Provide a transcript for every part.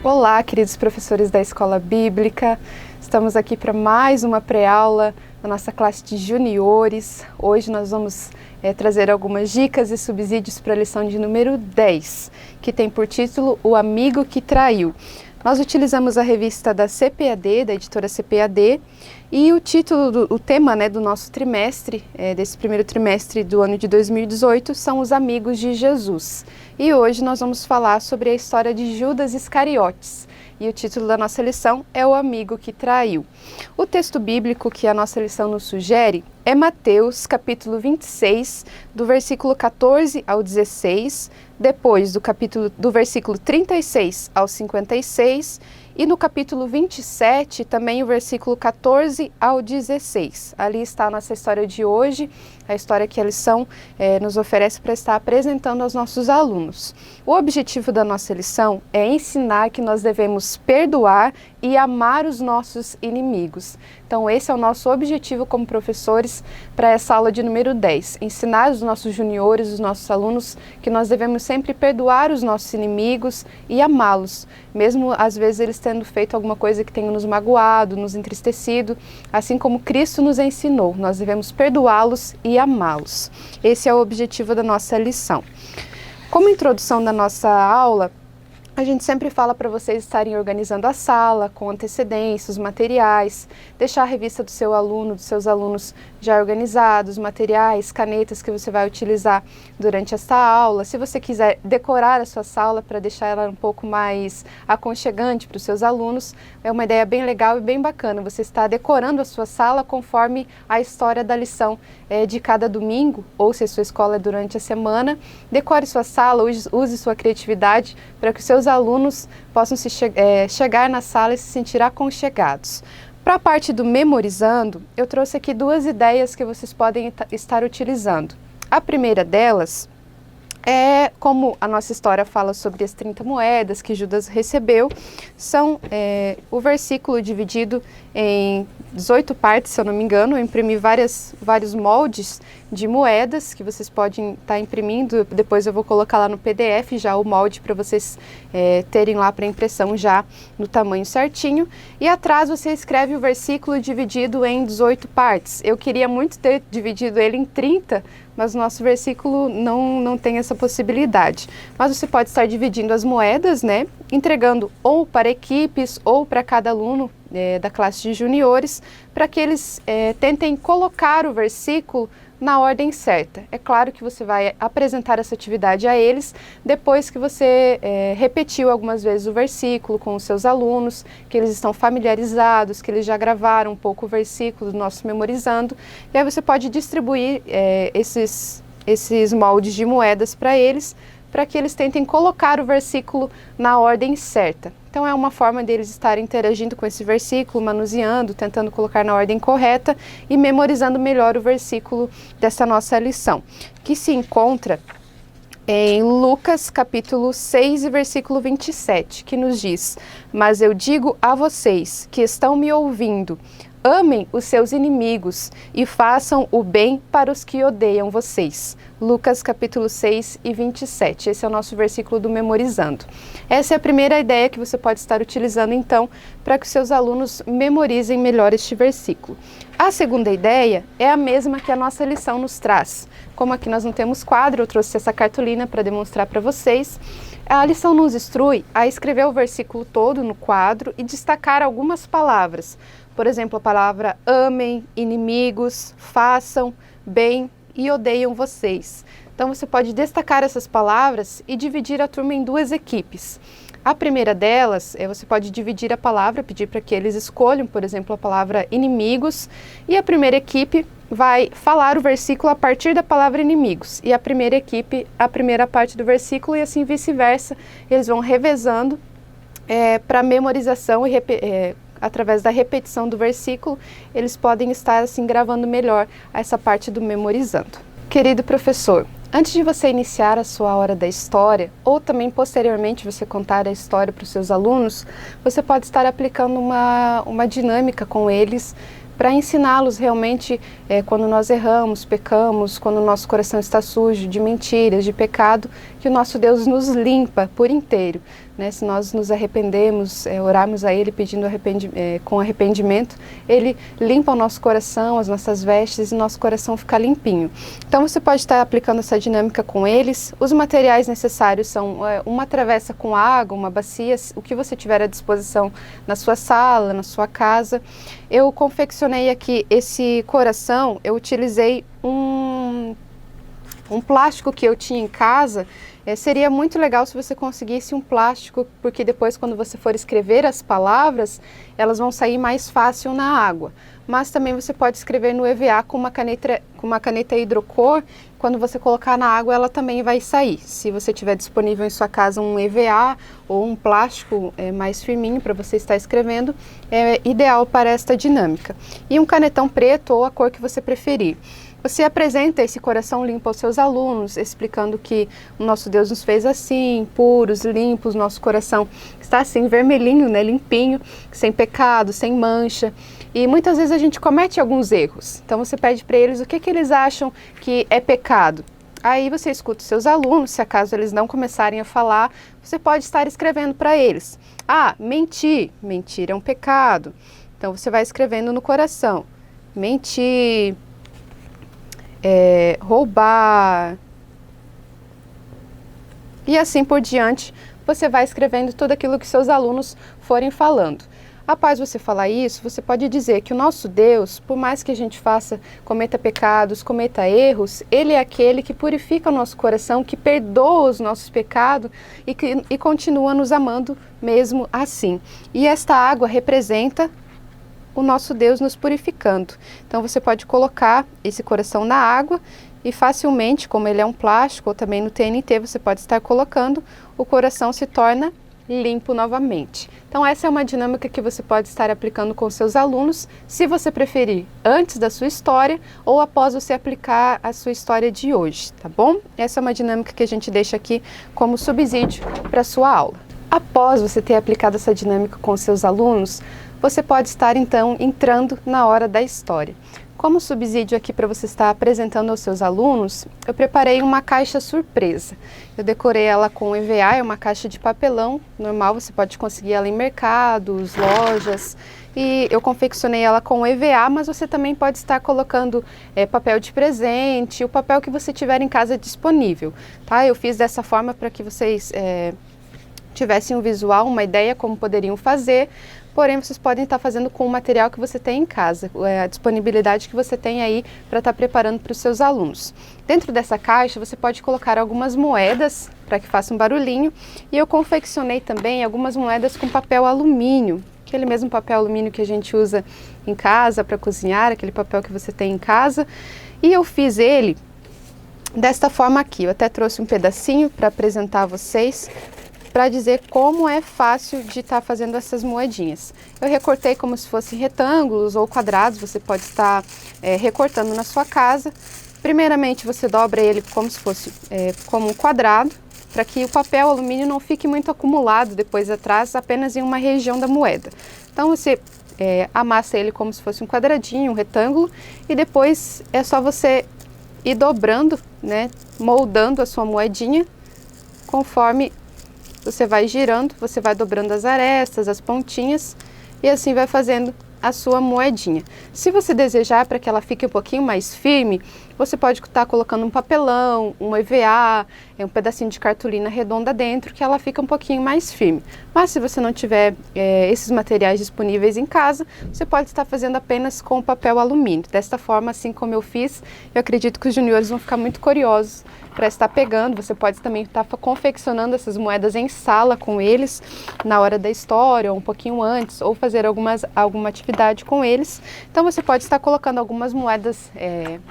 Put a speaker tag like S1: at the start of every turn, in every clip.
S1: Olá, queridos professores da Escola Bíblica. Estamos aqui para mais uma pré-aula da nossa classe de juniores. Hoje nós vamos trazer algumas dicas e subsídios para a lição de número 10, que tem por título O Amigo que Traiu. Nós utilizamos a revista da CPAD, da editora CPAD, e o tema do nosso trimestre, desse primeiro trimestre do ano de 2018, são os amigos de Jesus. E hoje nós vamos falar sobre a história de Judas Iscariotes. E o título da nossa lição é O Amigo que Traiu. O texto bíblico que a nossa lição nos sugere é Mateus, capítulo 26, do versículo 14 ao 16, depois do versículo 36 ao 56, e no capítulo 27, também o versículo 14 ao 16. Ali está a nossa história de hoje, a história que a lição nos oferece para estar apresentando aos nossos alunos. O objetivo da nossa lição é ensinar que nós devemos perdoar e amar os nossos inimigos. Então esse é o nosso objetivo como professores para essa aula de número 10. Ensinar os nossos juniores, os nossos alunos, que nós devemos sempre perdoar os nossos inimigos e amá-los, mesmo às vezes eles tendo feito alguma coisa que tenha nos magoado, nos entristecido, assim como Cristo nos ensinou, nós devemos perdoá-los e amá-los. Esse é o objetivo da nossa lição. Como introdução da nossa aula, a gente sempre fala para vocês estarem organizando a sala com antecedência, os materiais, deixar a revista do seu aluno, dos seus alunos já organizados, materiais, canetas que você vai utilizar durante esta aula. Se você quiser decorar a sua sala para deixar ela um pouco mais aconchegante para os seus alunos, é uma ideia bem legal e bem bacana. Você está decorando a sua sala conforme a história da lição de cada domingo, ou se a sua escola é durante a semana. Decore sua sala, use sua criatividade para que os seus alunos possam chegar na sala e se sentir aconchegados. Para a parte do memorizando, eu trouxe aqui duas ideias que vocês podem estar utilizando. A primeira delas é, como a nossa história fala sobre as 30 moedas que Judas recebeu, são o versículo dividido em 18 partes, se eu não me engano. Eu imprimi vários moldes de moedas que vocês podem estar imprimindo. Depois eu vou colocar lá no PDF já o molde para vocês terem lá para impressão já no tamanho certinho. E atrás você escreve o versículo dividido em 18 partes. Eu queria muito ter dividido ele em 30, mas o nosso versículo não tem essa possibilidade. Mas você pode estar dividindo as moedas, entregando ou para equipes ou para cada aluno da classe de juniores, para que eles tentem colocar o versículo na ordem certa. É claro que você vai apresentar essa atividade a eles depois que você repetiu algumas vezes o versículo com os seus alunos, que eles estão familiarizados, que eles já gravaram um pouco o versículo do nosso memorizando, e aí você pode distribuir esses moldes de moedas para eles, para que eles tentem colocar o versículo na ordem certa. Então é uma forma deles estarem interagindo com esse versículo, manuseando, tentando colocar na ordem correta e memorizando melhor o versículo dessa nossa lição, que se encontra em Lucas capítulo 6 e versículo 27, que nos diz: "Mas eu digo a vocês que estão me ouvindo, amem os seus inimigos e façam o bem para os que odeiam vocês." Lucas capítulo 6 e 27. Esse é o nosso versículo do Memorizando. Essa é a primeira ideia que você pode estar utilizando, então, para que os seus alunos memorizem melhor este versículo. A segunda ideia é a mesma que a nossa lição nos traz. Como aqui nós não temos quadro, eu trouxe essa cartolina para demonstrar para vocês. A lição nos instrui a escrever o versículo todo no quadro e destacar algumas palavras. Por exemplo, a palavra amem, inimigos, façam, bem e odeiam vocês. Então você pode destacar essas palavras e dividir a turma em duas equipes. A primeira delas, você pode dividir a palavra, pedir para que eles escolham, por exemplo, a palavra inimigos, e a primeira equipe vai falar o versículo a partir da palavra inimigos, e a primeira equipe, a primeira parte do versículo, e assim vice-versa. Eles vão revezando para memorização e através da repetição do versículo, eles podem estar assim gravando melhor essa parte do memorizando. Querido professor, antes de você iniciar a sua hora da história, ou também posteriormente você contar a história para os seus alunos, você pode estar aplicando uma dinâmica com eles para ensiná-los realmente quando nós erramos, pecamos, quando o nosso coração está sujo de mentiras, de pecado, que o nosso Deus nos limpa por inteiro. né? Se nós nos arrependemos, orarmos a Ele pedindo com arrependimento, Ele limpa o nosso coração, as nossas vestes, e nosso coração fica limpinho. Então você pode estar aplicando essa dinâmica com eles. Os materiais necessários são uma travessa com água, uma bacia, o que você tiver à disposição na sua sala, na sua casa. Eu confeccionei aqui esse coração, eu utilizei um plástico que eu tinha em casa. Seria muito legal se você conseguisse um plástico, porque depois quando você for escrever as palavras, elas vão sair mais fácil na água. Mas também você pode escrever no EVA com uma caneta hidrocor. Quando você colocar na água, ela também vai sair. Se você tiver disponível em sua casa um EVA ou um plástico mais firminho para você estar escrevendo, é ideal para esta dinâmica. E um canetão preto ou a cor que você preferir. Você apresenta esse coração limpo aos seus alunos, explicando que o nosso Deus nos fez assim, puros, limpos, nosso coração está assim, vermelhinho, né, limpinho, sem pecado, sem mancha. E muitas vezes a gente comete alguns erros. Então você pede para eles o que eles acham que é pecado. Aí você escuta os seus alunos, se acaso eles não começarem a falar, você pode estar escrevendo para eles. Mentir. Mentir é um pecado. Então você vai escrevendo no coração. Mentir. Roubar, e assim por diante, você vai escrevendo tudo aquilo que seus alunos forem falando. Após você falar isso, você pode dizer que o nosso Deus, por mais que a gente cometa pecados, cometa erros, Ele é aquele que purifica o nosso coração, que perdoa os nossos pecados e continua nos amando mesmo assim. E esta água representa o nosso Deus nos purificando. Então você pode colocar esse coração na água e facilmente, como ele é um plástico, ou também no TNT, você pode estar colocando, o coração se torna limpo novamente. Então essa é uma dinâmica que você pode estar aplicando com seus alunos, se você preferir, antes da sua história ou após você aplicar a sua história de hoje, tá bom? Essa é uma dinâmica que a gente deixa aqui como subsídio para a sua aula. Após você ter aplicado essa dinâmica com seus alunos, você pode estar então entrando na hora da história. Como subsídio aqui para você estar apresentando aos seus alunos, eu preparei uma caixa surpresa. Eu decorei ela com EVA, é uma caixa de papelão normal, você pode conseguir ela em mercados, lojas. E eu confeccionei ela com EVA, mas você também pode estar colocando papel de presente, o papel que você tiver em casa disponível. Tá? Eu fiz dessa forma para que vocês tivessem um visual, uma ideia como poderiam fazer. Porém, vocês podem estar fazendo com o material que você tem em casa, a disponibilidade que você tem aí para estar preparando para os seus alunos. Dentro dessa caixa, você pode colocar algumas moedas para que faça um barulhinho. E eu confeccionei também algumas moedas com papel alumínio, aquele mesmo papel alumínio que a gente usa em casa para cozinhar, aquele papel que você tem em casa. E eu fiz ele desta forma aqui. Eu até trouxe um pedacinho para apresentar a vocês, para dizer como é fácil de estar fazendo essas moedinhas. Eu recortei como se fossem retângulos ou quadrados, você pode estar recortando na sua casa. Primeiramente você dobra ele como se fosse como um quadrado, para que o papel alumínio não fique muito acumulado depois atrás, apenas em uma região da moeda. Então você amassa ele como se fosse um quadradinho, um retângulo, e depois é só você ir dobrando, né, moldando a sua moedinha conforme você vai girando, você vai dobrando as arestas, as pontinhas e assim vai fazendo a sua moedinha. Se você desejar para que ela fique um pouquinho mais firme, você pode estar colocando um papelão, um EVA, um pedacinho de cartolina redonda dentro, que ela fica um pouquinho mais firme. Mas se você não tiver esses materiais disponíveis em casa, você pode estar fazendo apenas com papel alumínio. Desta forma, assim como eu fiz, eu acredito que os juniores vão ficar muito curiosos para estar pegando. Você pode também estar confeccionando essas moedas em sala com eles, na hora da história, ou um pouquinho antes, ou fazer alguma atividade com eles. Então você pode estar colocando algumas moedas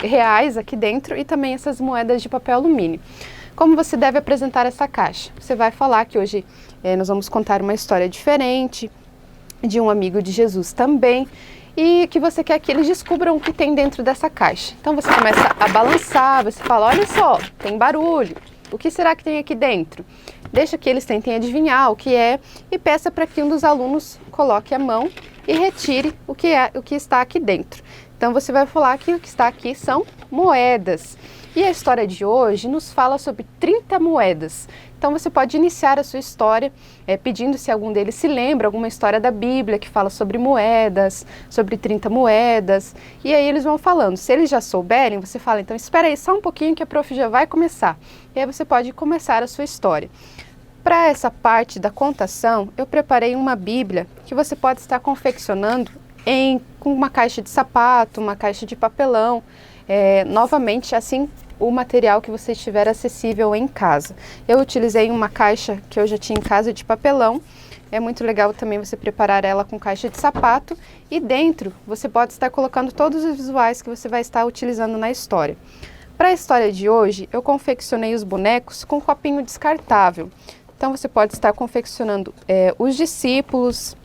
S1: reais aqui dentro e também essas moedas de papel alumínio. Como você deve apresentar essa caixa? Você vai falar que hoje nós vamos contar uma história diferente, de um amigo de Jesus também, e que você quer que eles descubram o que tem dentro dessa caixa. Então você começa a balançar, você fala, olha só, tem barulho, o que será que tem aqui dentro? Deixa que eles tentem adivinhar o que é e peça para que um dos alunos coloque a mão e retire o que está aqui dentro. Então você vai falar que o que está aqui são moedas. E a história de hoje nos fala sobre 30 moedas. Então você pode iniciar a sua história pedindo se algum deles se lembra, alguma história da Bíblia que fala sobre moedas, sobre 30 moedas. E aí eles vão falando. Se eles já souberem, você fala, então espera aí só um pouquinho que a prof já vai começar. E aí você pode começar a sua história. Para essa parte da contação, eu preparei uma Bíblia que você pode estar confeccionando com uma caixa de sapato, uma caixa de papelão, novamente assim o material que você estiver acessível em casa. Eu utilizei uma caixa que eu já tinha em casa de papelão. É muito legal também você preparar ela com caixa de sapato e dentro você pode estar colocando todos os visuais que você vai estar utilizando na história. Para a história de hoje, eu confeccionei os bonecos com copinho descartável. Então você pode estar confeccionando os discípulos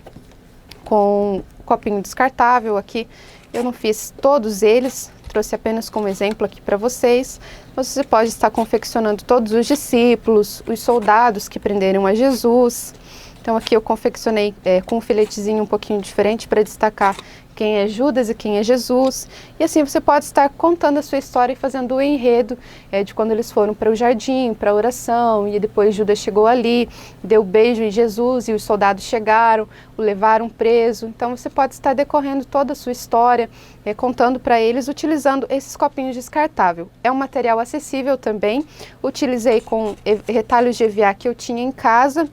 S1: com copinho descartável aqui. Eu não fiz todos eles, trouxe apenas como exemplo aqui para vocês. Mas você pode estar confeccionando todos os discípulos, os soldados que prenderam a Jesus. Então aqui eu confeccionei com um filetezinho um pouquinho diferente para destacar quem é Judas e quem é Jesus. E assim você pode estar contando a sua história e fazendo o enredo de quando eles foram para o jardim, para a oração, e depois Judas chegou ali, deu beijo em Jesus e os soldados chegaram, o levaram preso. Então você pode estar decorrendo toda a sua história, contando para eles utilizando esses copinhos descartáveis. É um material acessível também, utilizei com retalhos de EVA que eu tinha em casa,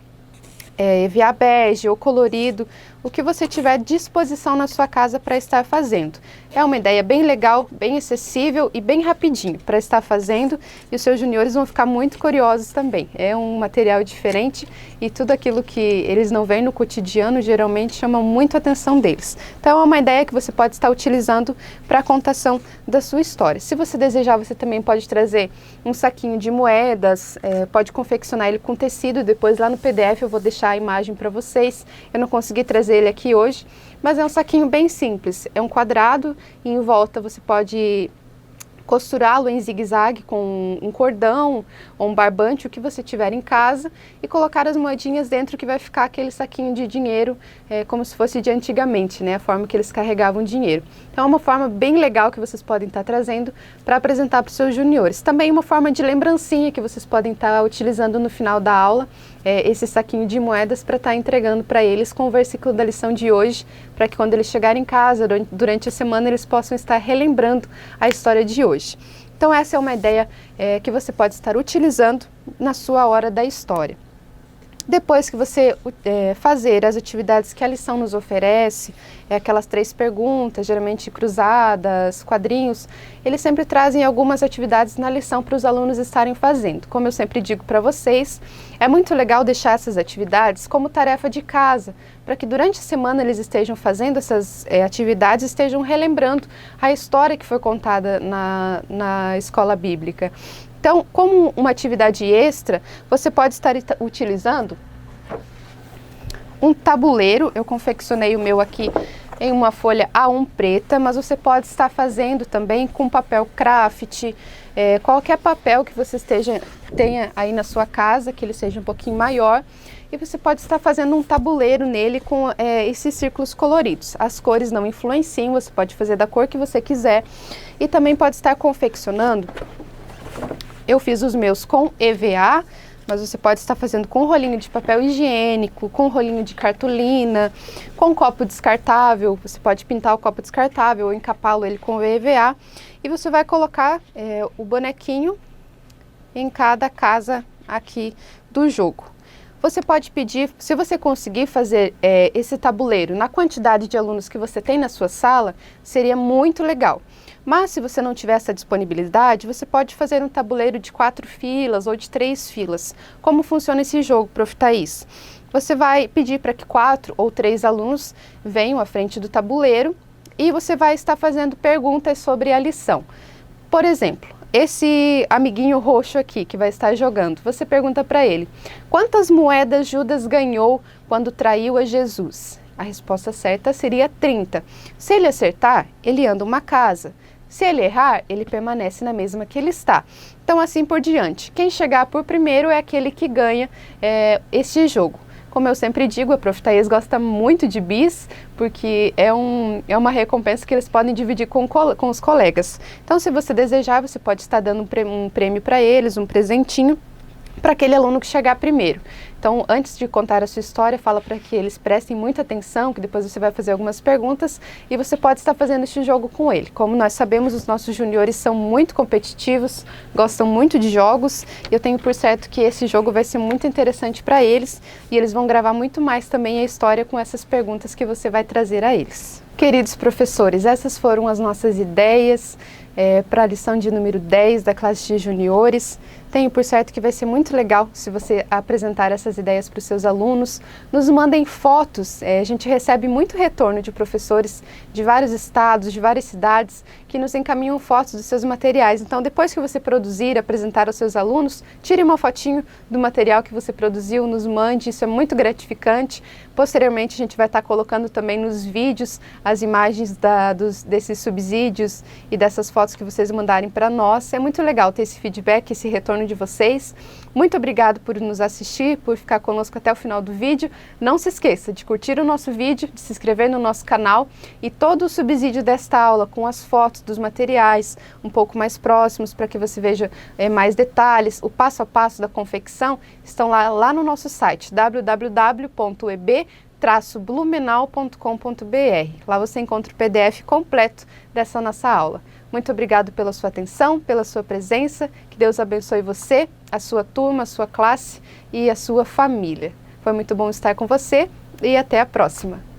S1: EVA bege ou colorido, o que você tiver disposição na sua casa para estar fazendo. É uma ideia bem legal, bem acessível e bem rapidinho para estar fazendo, e os seus juniores vão ficar muito curiosos também. É um material diferente e tudo aquilo que eles não veem no cotidiano geralmente chama muito a atenção deles. Então é uma ideia que você pode estar utilizando para a contação da sua história. Se você desejar, você também pode trazer um saquinho de moedas, pode confeccionar ele com tecido, depois lá no PDF eu vou deixar a imagem para vocês. Eu não consegui trazer ele aqui hoje, mas é um saquinho bem simples, é um quadrado e em volta você pode costurá-lo em zigue-zague com um cordão ou um barbante, o que você tiver em casa, e colocar as moedinhas dentro, que vai ficar aquele saquinho de dinheiro, como se fosse de antigamente, né? A forma que eles carregavam dinheiro. Então é uma forma bem legal que vocês podem estar trazendo para apresentar para os seus juniores. Também uma forma de lembrancinha que vocês podem estar utilizando no final da aula, esse saquinho de moedas para estar entregando para eles com o versículo da lição de hoje, para que quando eles chegarem em casa, durante a semana, eles possam estar relembrando a história de hoje. Então essa é uma ideia que você pode estar utilizando na sua hora da história. Depois que você fazer as atividades que a lição nos oferece, aquelas 3 perguntas, geralmente cruzadas, quadrinhos, eles sempre trazem algumas atividades na lição para os alunos estarem fazendo. Como eu sempre digo para vocês, é muito legal deixar essas atividades como tarefa de casa, para que durante a semana eles estejam fazendo essas atividades, estejam relembrando a história que foi contada na escola bíblica. Então, como uma atividade extra, você pode estar utilizando um tabuleiro. Eu confeccionei o meu aqui em uma folha A1 preta, mas você pode estar fazendo também com papel craft, qualquer papel que você tenha aí na sua casa, que ele seja um pouquinho maior, e você pode estar fazendo um tabuleiro nele com esses círculos coloridos. As cores não influenciam, você pode fazer da cor que você quiser, e também pode estar confeccionando. Eu fiz os meus com EVA, mas você pode estar fazendo com rolinho de papel higiênico, com rolinho de cartolina, com copo descartável. Você pode pintar o copo descartável ou encapá-lo ele com EVA. E você vai colocar o bonequinho em cada casa aqui do jogo. Você pode pedir, se você conseguir fazer esse tabuleiro na quantidade de alunos que você tem na sua sala, seria muito legal. Mas se você não tiver essa disponibilidade, você pode fazer um tabuleiro de 4 filas ou de 3 filas. Como funciona esse jogo, Prof. Thaís? Você vai pedir para que 4 ou 3 alunos venham à frente do tabuleiro e você vai estar fazendo perguntas sobre a lição. Por exemplo, esse amiguinho roxo aqui que vai estar jogando, você pergunta para ele: quantas moedas Judas ganhou quando traiu a Jesus? A resposta certa seria 30. Se ele acertar, ele anda uma casa. Se ele errar, ele permanece na mesma que ele está. Então, assim por diante. Quem chegar por primeiro é aquele que ganha este jogo. Como eu sempre digo, a Prof. Thaís gosta muito de bis, porque é uma recompensa que eles podem dividir com os colegas. Então, se você desejar, você pode estar dando um prêmio para eles, um presentinho, para aquele aluno que chegar primeiro. Então, antes de contar a sua história, fala para que eles prestem muita atenção, que depois você vai fazer algumas perguntas e você pode estar fazendo este jogo com ele. Como nós sabemos, os nossos juniores são muito competitivos, gostam muito de jogos, e eu tenho por certo que esse jogo vai ser muito interessante para eles e eles vão gravar muito mais também a história com essas perguntas que você vai trazer a eles. Queridos professores, essas foram as nossas ideias para a lição de número 10 da classe de juniores. Tenho por certo que vai ser muito legal se você apresentar essas ideias para os seus alunos. Nos mandem fotos, a gente recebe muito retorno de professores de vários estados, de várias cidades, que nos encaminham fotos dos seus materiais. Então, depois que você produzir, apresentar aos seus alunos, tire uma fotinho do material que você produziu, nos mande, isso é muito gratificante. Posteriormente, a gente vai estar colocando também nos vídeos as imagens desses subsídios e dessas fotos que vocês mandarem para nós. É muito legal ter esse feedback, esse retorno de vocês. Muito obrigado por nos assistir, por ficar conosco até o final do vídeo. Não se esqueça de curtir o nosso vídeo, de se inscrever no nosso canal, e todo o subsídio desta aula, com as fotos dos materiais um pouco mais próximos, para que você veja mais detalhes, o passo a passo da confecção, estão lá no nosso site www.eb-blumenau.com.br. Lá você encontra o PDF completo dessa nossa aula. Muito obrigado pela sua atenção, pela sua presença. Que Deus abençoe você, a sua turma, a sua classe e a sua família. Foi muito bom estar com você e até a próxima.